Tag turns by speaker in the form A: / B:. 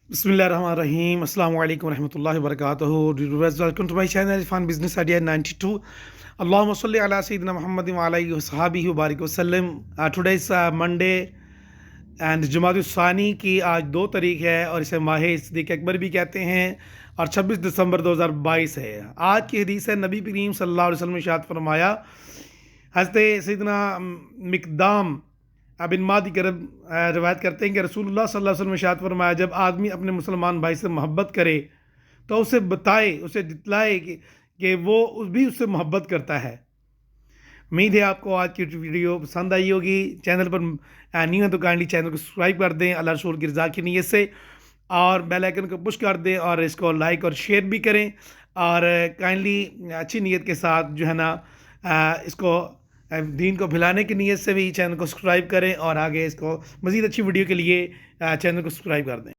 A: बिस्मिल्लाहिर्रहमानिर्रहीम अस्सलामु अलैकुम रहमतुल्लाहि व बरकातुहू। Welcome to my channel Irfan business idea 92। अल्लाहुम्मा सल्ली अला सय्यिदिना मुहम्मद व आलिहि व सहाबिहि व बारिक वसल्लम। टुडे इज मंडे एंड जुमादुस्सानी की आज 2 तारीख है और इसे माह सिद्दीक़ अकबर भी कहते हैं और 26 दिसंबर 2022 है। आज की हदीस है, नबी करीम सल्लल्लाहु अलैहि वसल्लम ने इरशाद फरमाया, हज़रत सैयदना मिक़दाम बिन मादी की रवायत करते हैं कि रसूलुल्लाह सल्लल्लाहु अलैहि वसल्लम ने इरशाद फरमाया, जब आदमी अपने मुसलमान भाई से मोहब्बत करे तो उसे बताए, उसे दितलाए कि वो भी उससे मोहब्बत करता है। उम्मीद है आपको आज की वीडियो पसंद आई होगी। चैनल पर न्यू है तो काइंडली चैनल को सब्सक्राइब कर दें अल्लाह रसूल की रज़ा की नीयत से, और बेल आइकन को पुश कर दें और इसको लाइक और शेयर भी करें। और काइंडली अच्छी नीयत के साथ जो है ना, इसको दीन को फैलाने की नीयत से भी चैनल को सब्सक्राइब करें और आगे इसको मज़ीद अच्छी वीडियो के लिए चैनल को सब्सक्राइब कर दें।